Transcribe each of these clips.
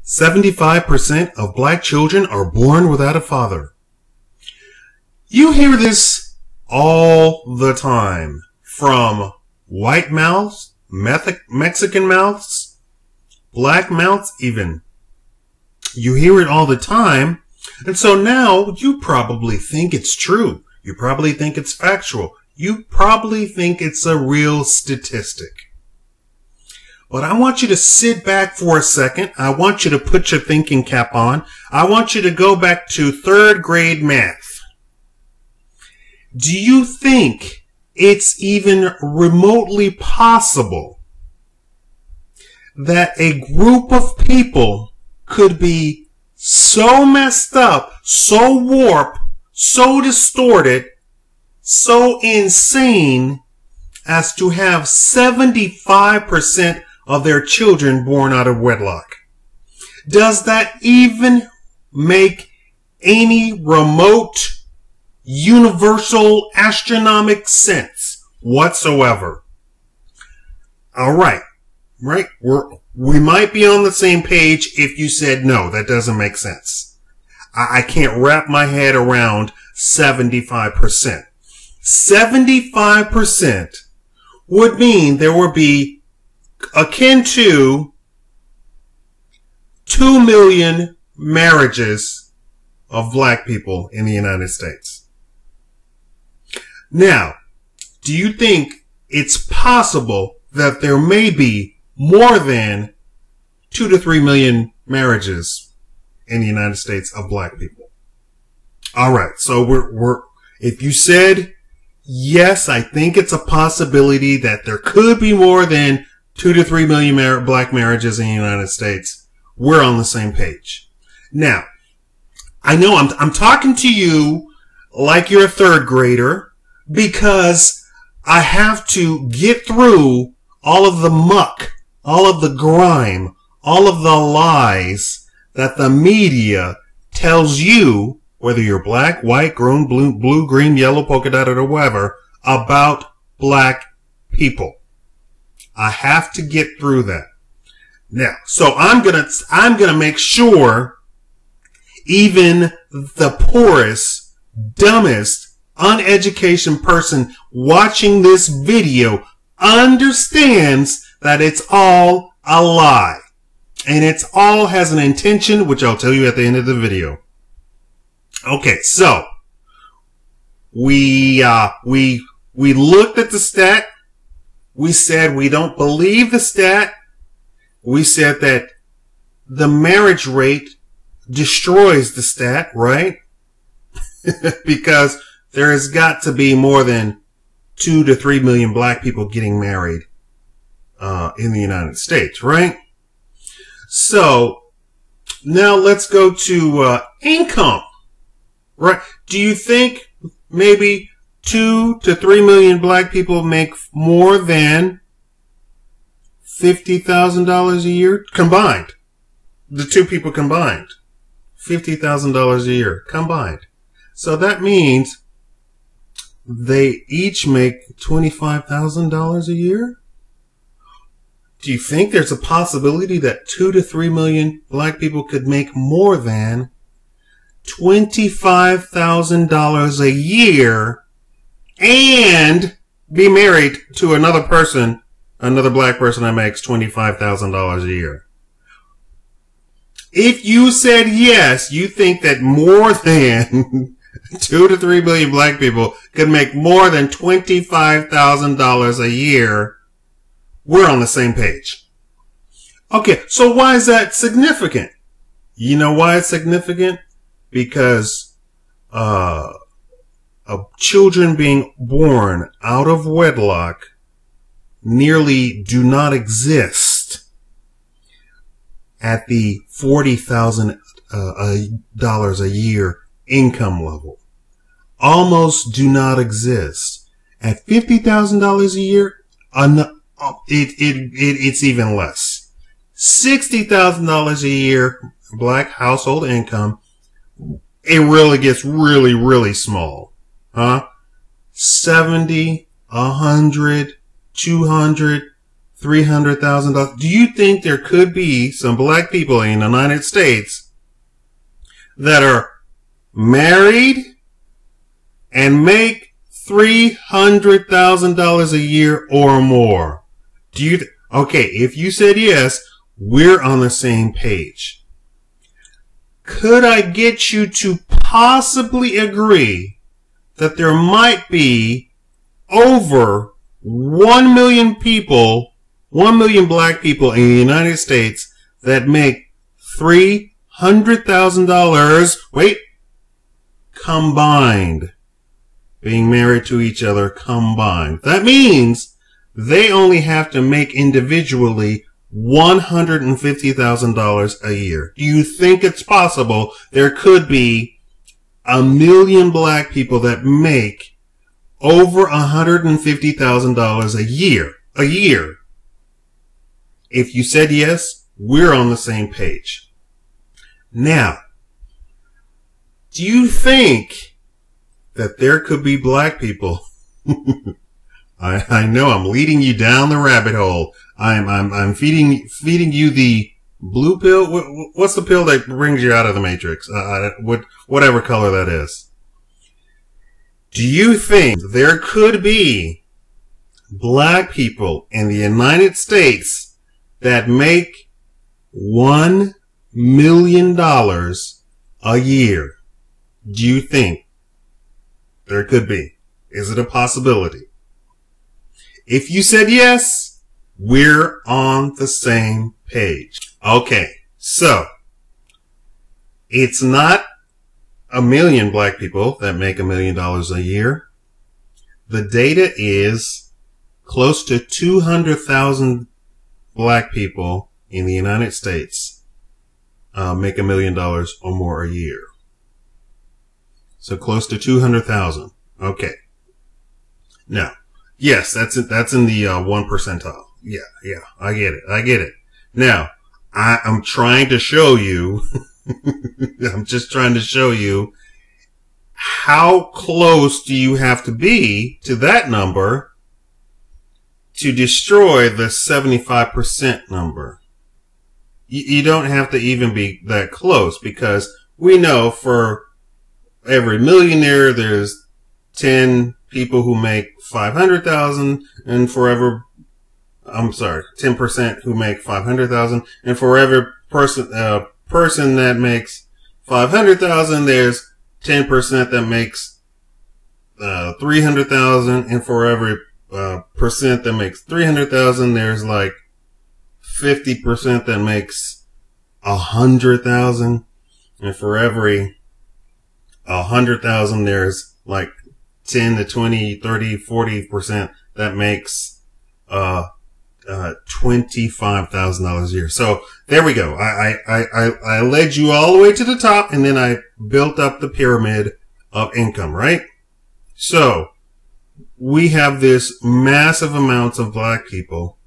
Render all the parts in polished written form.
75% of black children are born without a father. You hear this all the time from white mouths, Mexican mouths, black mouths even. You hear it all the time. And so now you probably think it's true. You probably think it's factual. You probably think it's a real statistic. But I want you to sit back for a second. I want you to put your thinking cap on. I want you to go back to 3rd grade math. Do you think it's even remotely possible that a group of people could be so messed up, so warped, so distorted, so insane as to have 75% of their children born out of wedlock? Does that even make any remote, universal, astronomical sense whatsoever? All right. Right? We might be on the same page if you said, no, that doesn't make sense. I can't wrap my head around 75%. 75% would mean there would be akin to 2 million marriages of black people in the United States. Now, do you think it's possible that there may be more than 2 to 3 million marriages in the United States of black people? All right. So if you said, yes, I think it's a possibility that there could be more than 2 to 3 million black marriages in the United States, we're on the same page. Now, I know I'm talking to you like you're a 3rd grader because I have to get through all of the muck, all of the grime, all of the lies that the media tells you, whether you're black, white, green, blue, green, yellow, polka dotted, or whatever, about black people. I have to get through that. Now, so I'm gonna make sure even the poorest, dumbest, uneducated person watching this video understands that it's all a lie. And it's all has an intention, which I'll tell you at the end of the video. Okay, so we looked at the stat. We said we don't believe the stat. We said that the marriage rate destroys the stat, right? Because there has got to be more than 2 to 3 million black people getting married in the United States, right? So now let's go to income, right? Do you think maybe 2 to 3 million black people make more than $50,000 a year combined? The two people combined, $50,000 a year combined. So that means they each make $25,000 a year. Do you think there's a possibility that 2 to 3 million black people could make more than $25,000 a year and be married to another person, another black person that makes $25,000 a year? If you said yes, you think that more than 2 to 3 million black people could make more than $25,000 a year, we're on the same page. Okay, so why is that significant? You know why it's significant? Because children being born out of wedlock nearly do not exist at the $40,000 a year income level. Almost do not exist. At $50,000 a year, it's even less. $60,000 a year black household income, it really gets really, really small. Huh? 70, 100, 200, $300,000. Do you think there could be some black people in the United States that are married and make $300,000 a year or more? Do you? Okay, if you said yes, we're on the same page. Could I get you to possibly agree that there might be over 1 million people, 1 million black people in the United States that make $300,000, wait, combined, being married to each other combined? That means they only have to make individually $150,000 a year. Do you think it's possible there could be 1 million black people that make over $150,000 a year? A year. If you said yes, we're on the same page. Now, do you think that there could be black people? I know I'm leading you down the rabbit hole. I'm feeding you the blue pill. What's the pill that brings you out of the matrix? Whatever color that is. Do you think there could be black people in the United States that make $1 million a year? Do you think there could be? Is it a possibility? If you said yes, we're on the same page. Okay, so it's not 1 million black people that make $1 million a year. The data is close to 200,000 black people in the United States make $1 million or more a year. So close to 200,000. Okay. Now, yes, that's in the 1 percentile. Yeah, I get it. Now, I'm trying to show you, I'm just trying to show you how close do you have to be to that number to destroy the 75% number. You don't have to even be that close, because we know for every millionaire, there's 10 people who make 500,000, and for every 10% who make 500,000, and for every person that makes 500,000, there's 10% that makes 300,000, and for every percent that makes 300,000, there's like 50% that makes 100,000, and for every 100,000, there's like 10 to 20, 30, 40% that makes $25,000 a year. So there we go. I led you all the way to the top, and then I built up the pyramid of income, right? So we have this massive amounts of black people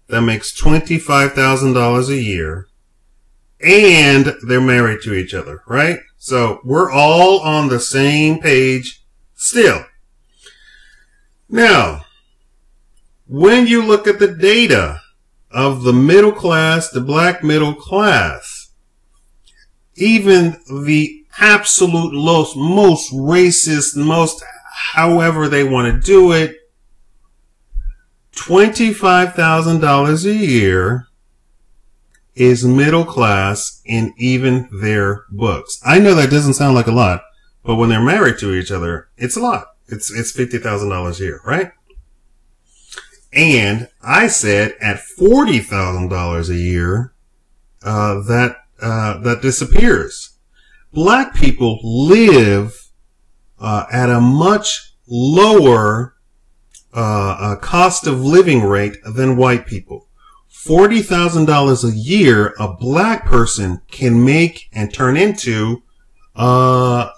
that makes $25,000 a year, and they're married to each other, right? So we're all on the same page still. Now, when you look at the data of the middle class, the black middle class, even the absolute most racist, most however they want to do it, $25,000 a year is middle class in even their books. I know that doesn't sound like a lot, but when they're married to each other, it's a lot. It's $50,000 a year, right? And I said at $40,000 a year, that disappears. Black people live at a much lower cost of living rate than white people. $40,000 a year, a black person can make and turn into, house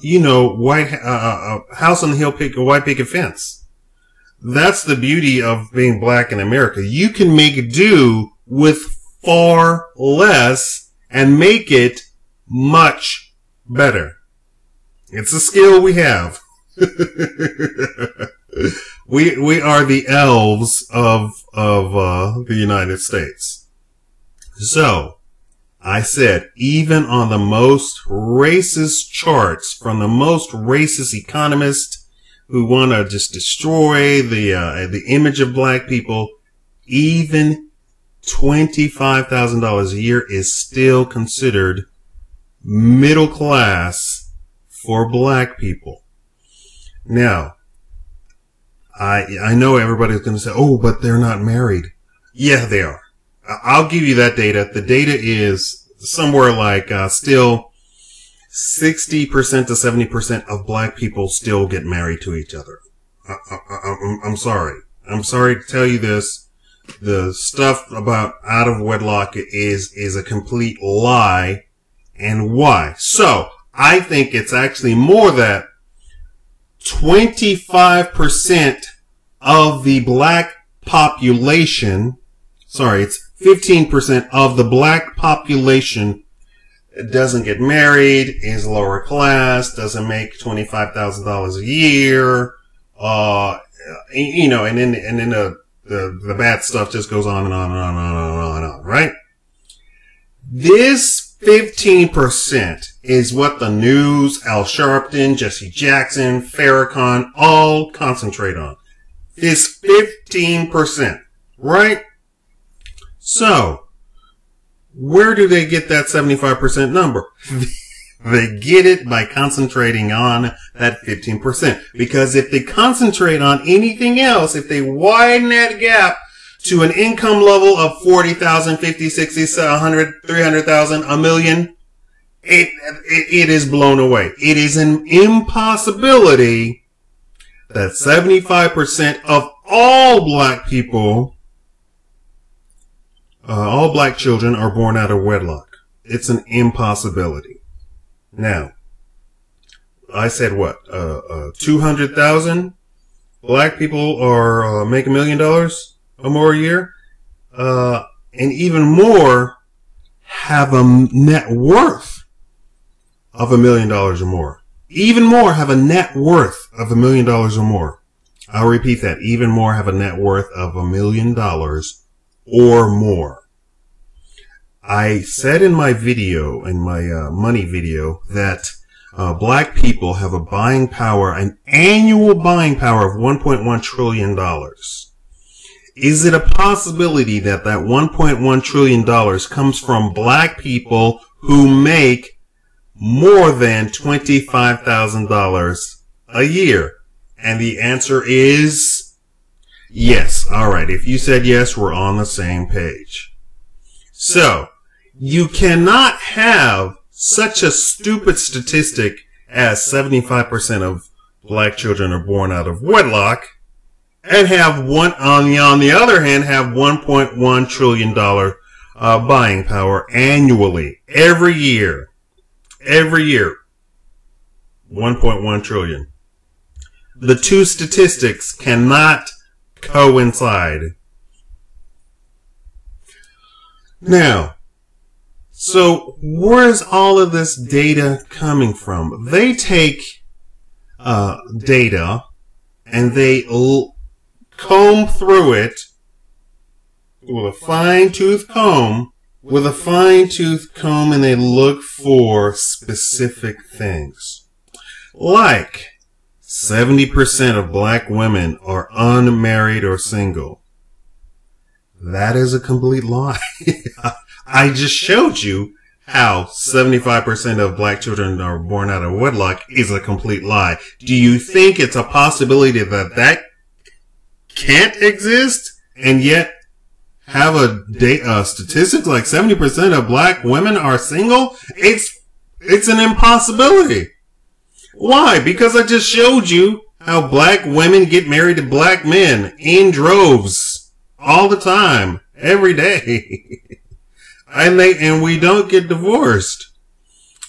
on the hill white picket fence. That's the beauty of being black in America. You can make do with far less and make it much better. It's a skill we have. We are the elves of the United States. So, I said, even on the most racist charts from the most racist economists who want to just destroy the image of black people, even $25,000 a year is still considered middle class for black people. Now, I know everybody's going to say, oh, but they're not married. Yeah, they are. I'll give you that data. The data is somewhere like still 60% to 70% of black people still get married to each other. I'm sorry. I'm sorry to tell you this. The stuff about out of wedlock is a complete lie. And why? So, I think it's actually more that 25% of the black population, sorry, it's 15% of the black population doesn't get married, is lower class, doesn't make $25,000 a year, you know, and then the bad stuff just goes on and on and on and on and on, right? This 15% is what the news, Al Sharpton, Jesse Jackson, Farrakhan all concentrate on. This 15%, right? So, where do they get that 75% number? They get it by concentrating on that 15%. Because if they concentrate on anything else, if they widen that gap to an income level of 40,000, 50, 60, 100, 300,000, a million, it is blown away. It is an impossibility that 75% of all black people, all black children are born out of wedlock. It's an impossibility. Now, I said what? 200,000 black people are make $1 million or more a year, and even more have a net worth of $1 million or more. Even more have a net worth of $1 million or more. I'll repeat that. Even more have a net worth of $1 million or more. I said in my video, in my money video, that black people have a buying power, an annual buying power of $1.1 trillion. Is it a possibility that that $1.1 trillion comes from black people who make more than $25,000 a year? And the answer is yes. All right. If you said yes, we're on the same page. So, you cannot have such a stupid statistic as 75% of black children are born out of wedlock and have on the other hand, have $1.1 trillion buying power annually, every year. Every year. 1.1 trillion. The two statistics cannot coincide. Now, so where's all of this data coming from? They take data and they comb through it with a fine-tooth comb, and they look for specific things. Like 70% of black women are unmarried or single. That is a complete lie. I just showed you how 75% of black children are born out of wedlock is a complete lie. Do you think it's a possibility that that can't exist and yet have a statistic like 70% of black women are single? It's an impossibility. Why? Because I just showed you how black women get married to black men in droves all the time, every day. And we don't get divorced.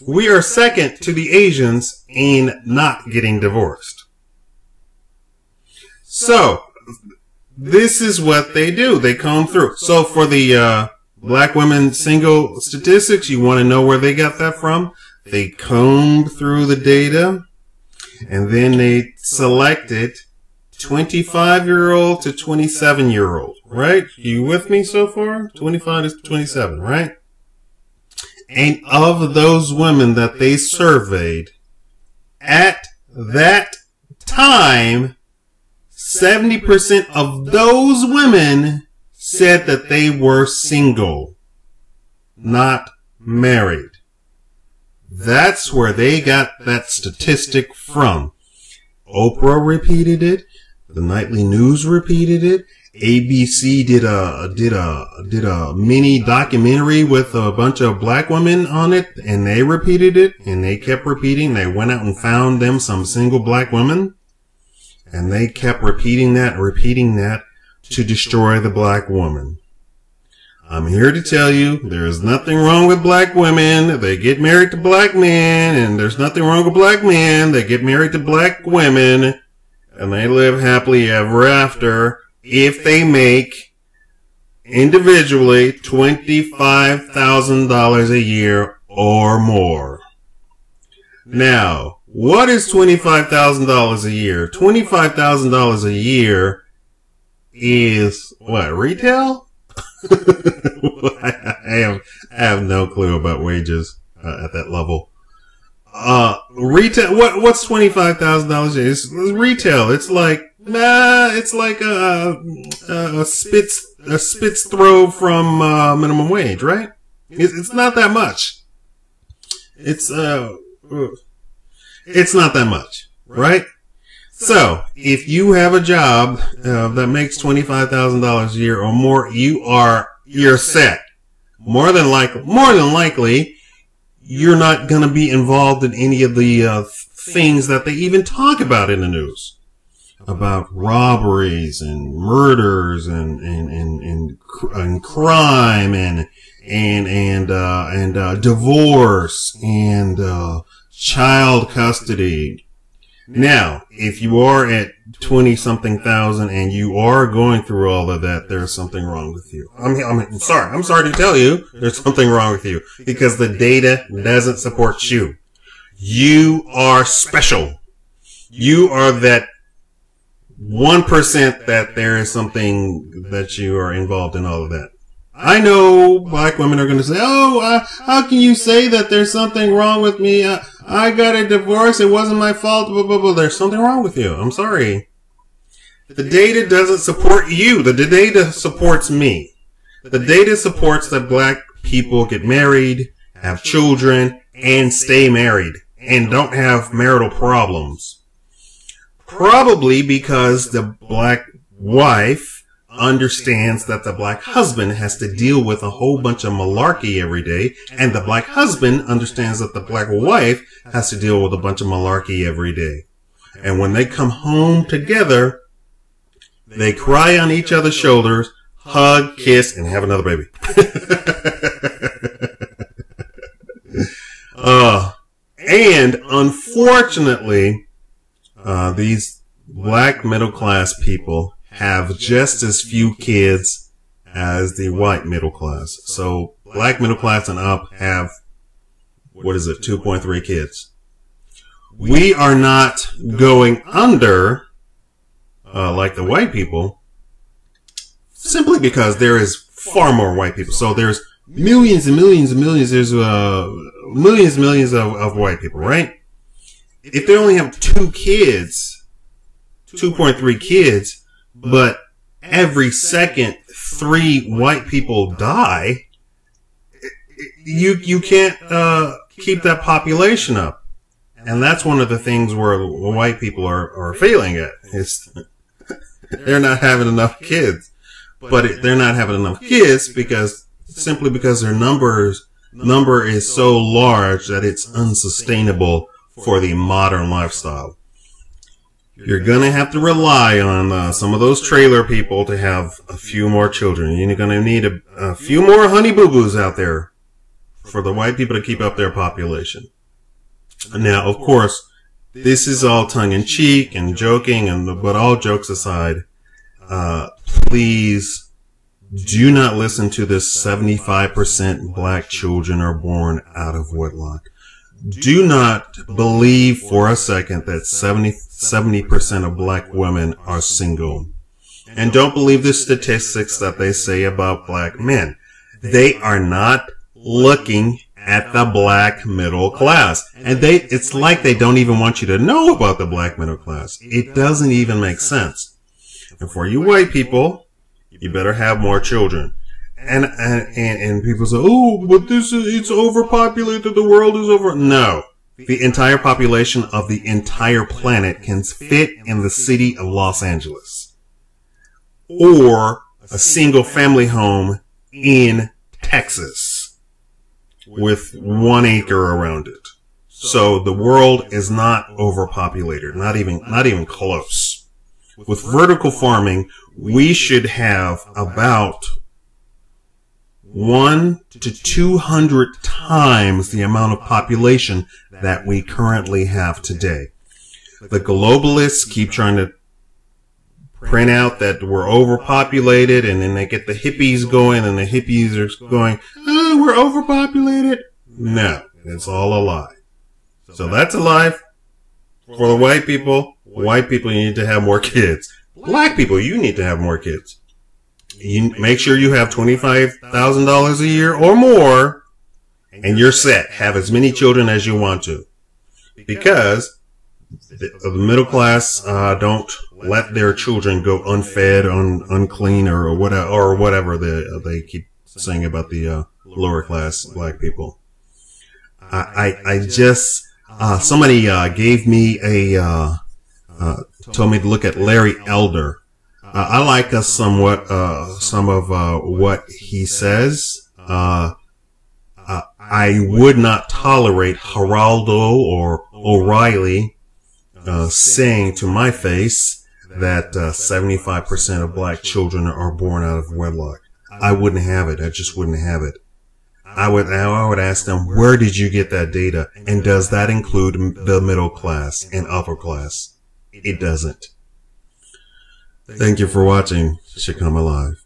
We are second to the Asians in not getting divorced. So, this is what they do. They comb through. So for the black women single statistics, you want to know where they got that from? They combed through the data, and then they selected 25-year-old to 27-year-old, right? You with me so far? 25 to 27, right? And of those women that they surveyed, at that time, 70% of those women said that they were single, not married. That's where they got that statistic from. Oprah repeated it. The nightly news repeated it. ABC did a mini documentary with a bunch of black women on it, and they repeated it, and they kept repeating. They went out and found them some single black women, and they kept repeating that to destroy the black woman. I'm here to tell you there's nothing wrong with black women. They get married to black men, and there's nothing wrong with black men. They get married to black women, and they live happily ever after if they make individually $25,000 a year or more. Now, what is $25,000 a year? $25,000 a year is what, retail? I have no clue about wages at that level. Retail. What's $25,000? It's retail. It's like a spit's throw from minimum wage, right? It's not that much. It's not that much, right? So, if you have a job that makes $25,000 a year or more, you're set. More than likely, you're not going to be involved in any of the things that they even talk about in the news, about robberies and murders and crime and divorce and child custody. Now, if you are at 20-something thousand and you are going through all of that, there's something wrong with you. I'm sorry to tell you, there's something wrong with you because the data doesn't support you. You are special. You are that 1% that there is something that you are involved in all of that. I know black women are going to say, how can you say that there's something wrong with me? I got a divorce. It wasn't my fault. Blah, blah, blah. There's something wrong with you. I'm sorry. The data doesn't support you. The data supports me. The data supports that black people get married, have children, and stay married, and don't have marital problems. Probably because the black wife understands that the black husband has to deal with a whole bunch of malarkey every day, and the black husband understands that the black wife has to deal with a bunch of malarkey every day. And when they come home together, they cry on each other's shoulders, hug, kiss, and have another baby. And unfortunately, these black middle class people have just as few kids as the white middle class. So black middle class and up have, 2.3 kids. We are not going under, like the white people, simply because there is far more white people. So there's millions and millions and millions, there's millions and millions of white people, right? If they only have 2 kids, 2.3 kids, but every second 3 white people die, you can't keep that population up. And that's one of the things where white people are failing at. They're not having enough kids. But they're not having enough kids simply because their number is so large that it's unsustainable for the modern lifestyle. You're going to have to rely on some of those trailer people to have a few more children. You're going to need a few more honey boo-boos out there for the white people to keep up their population. Now, of course, this is all tongue-in-cheek and joking, but all jokes aside, please do not listen to this 75% black children are born out of wedlock. Do not believe for a second that 75% 70% of black women are single. And don't believe the statistics that they say about black men. They are not looking at the black middle class. And it's like they don't even want you to know about the black middle class. It doesn't even make sense. And for you white people, you better have more children. And people say, oh, but it's overpopulated, the world is over. No. The entire population of the entire planet can fit in the city of Los Angeles. Or a single family home in Texas with 1 acre around it. So the world is not overpopulated, not even close. With vertical farming, we should have about 100 to 200 times the amount of population that we currently have today. The globalists keep trying to print out that we're overpopulated, and then they get the hippies going, and the hippies are going, oh, we're overpopulated. No, it's all a lie. So that's a lie for the white people. White people, you need to have more kids. Black people, you need to have more kids. You make sure you have $25,000 a year or more, and you're set. Have as many children as you want to. Because the middle class don't let their children go unfed, unclean, or whatever they keep saying about the lower class black people. Somebody gave me told me to look at Larry Elder. I like somewhat some of what he says. I would not tolerate Geraldo or OReilly saying to my face that 75% of black children are born out of wedlock. I wouldn't have it. I just wouldn't have it. I would ask them, where did you get that data? And does that include the middle class and upper class? It doesn't. Thank you for watching. Should come alive.